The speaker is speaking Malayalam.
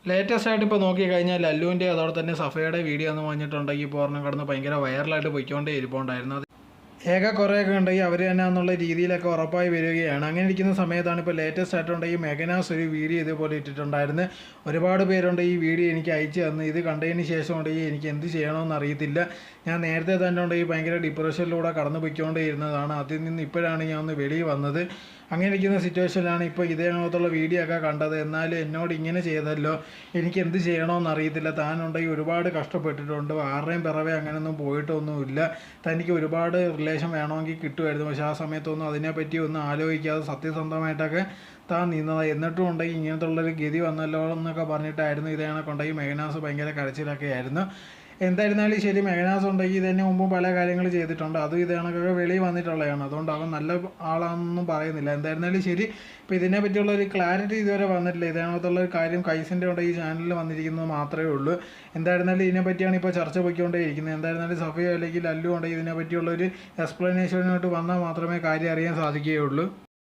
ലേറ്റസ്റ്റ് ആയിട്ട് ഇപ്പോൾ നോക്കിക്കഴിഞ്ഞാൽ ലല്ലുവിൻ്റെ അതോടെ തന്നെ സഫയുടെ വീഡിയോ എന്ന് പറഞ്ഞിട്ടുണ്ടെങ്കിൽ ഇപ്പോൾ ഒരെണ്ണം കടന്ന് ഭയങ്കര വൈറലായിട്ട് പോയിക്കൊണ്ടേ ഇരിപ്പുണ്ടായിരുന്നു. ഏക കുറേയൊക്കെ ഉണ്ടെങ്കിൽ അവർ തന്നെ എന്നുള്ള രീതിയിലൊക്കെ ഉറപ്പായി വരികയാണ്. അങ്ങനെ ഇരിക്കുന്ന സമയത്താണ് ഇപ്പോൾ ലേറ്റസ്റ്റ് ആയിട്ടുണ്ടെങ്കിൽ മെഗനാസ് ഒരു വീഡിയോ ഇതുപോലെ ഇട്ടിട്ടുണ്ടായിരുന്നു. ഒരുപാട് പേരുണ്ട് ഈ വീഡിയോ എനിക്ക് അയച്ചു തന്നു. ഇത് കണ്ടതിന് ശേഷം ഉണ്ടെങ്കിൽ എനിക്ക് എന്ത് ചെയ്യണമെന്ന് അറിയത്തില്ല. ഞാൻ നേരത്തെ തന്നെ ഉണ്ടെങ്കിൽ ഭയങ്കര ഡിപ്രഷനിലൂടെ കടന്നു പോയിക്കൊണ്ടേ ഇരുന്നതാണ്. അതിൽ നിന്ന് ഇപ്പോഴാണ് ഞാൻ ഒന്ന് വെളിയിൽ വന്നത്. അങ്ങനെ ഇരിക്കുന്ന സിറ്റുവേഷനിലാണ് ഇപ്പോൾ ഇതേപോലത്തുള്ള വീഡിയോ ഒക്കെ കണ്ടത്. എന്നാലും എന്നോട് ഇങ്ങനെ ചെയ്തല്ലോ, എനിക്ക് എന്ത് ചെയ്യണമെന്ന് അറിയത്തില്ല. താനുണ്ടെങ്കിൽ ഒരുപാട് കഷ്ടപ്പെട്ടിട്ടുണ്ട്, ആരുടെയും പിറവെ അങ്ങനെയൊന്നും പോയിട്ടൊന്നുമില്ല. തനിക്ക് ഒരുപാട് റിലേഷൻ വേണമെങ്കിൽ കിട്ടുമായിരുന്നു. പക്ഷേ ആ സമയത്തൊന്നും അതിനെപ്പറ്റി ഒന്നും ആലോചിക്കാതെ സത്യസന്ധമായിട്ടൊക്കെ താൻ നിന്നത്. എന്നിട്ടും ഉണ്ടെങ്കിൽ ഇങ്ങനത്തെ ഉള്ളൊരു ഗതി വന്നല്ലോ എന്നൊക്കെ പറഞ്ഞിട്ടായിരുന്നു ഇതേ കണക്കുണ്ടെങ്കിൽ മെഗനാസ് ഭയങ്കര കരച്ചിലൊക്കെ ആയിരുന്നു. എന്തായിരുന്നാലും ശരി, മെഗനാസ് ഉണ്ടെങ്കിൽ ഇതിന് മുമ്പ് പല കാര്യങ്ങൾ ചെയ്തിട്ടുണ്ട്. അതും ഇത് കണക്കൊക്കെ വെളിയിൽ വന്നിട്ടുള്ളതാണ്. അതുകൊണ്ട് അവൻ നല്ല ആളാണെന്നൊന്നും പറയുന്നില്ല. എന്തായിരുന്നാലും ശരി, ഇപ്പോൾ ഇതിനെ പറ്റിയുള്ള ഒരു ക്ലാരിറ്റി ഇതുവരെ വന്നിട്ടില്ല. ഇതിനകത്തുള്ള ഒരു കാര്യം കൈസിൻ്റെ ഉണ്ട് ഈ ചാനലിൽ വന്നിരിക്കുന്നത് മാത്രമേ ഉള്ളൂ. എന്തായിരുന്നാലും ഇതിനെ പറ്റിയാണ് ഇപ്പോൾ ചർച്ച പോയിക്കൊണ്ടേയിരിക്കുന്നത്. എന്തായിരുന്നാലും സഫിയോ അല്ലെങ്കിൽ ലല്ലു ഉണ്ടെങ്കിൽ ഇതിനെ പറ്റിയുള്ളൊരു എക്സ്പ്ലനേഷനായിട്ട് വന്നാൽ മാത്രമേ കാര്യം അറിയാൻ സാധിക്കുകയുള്ളൂ.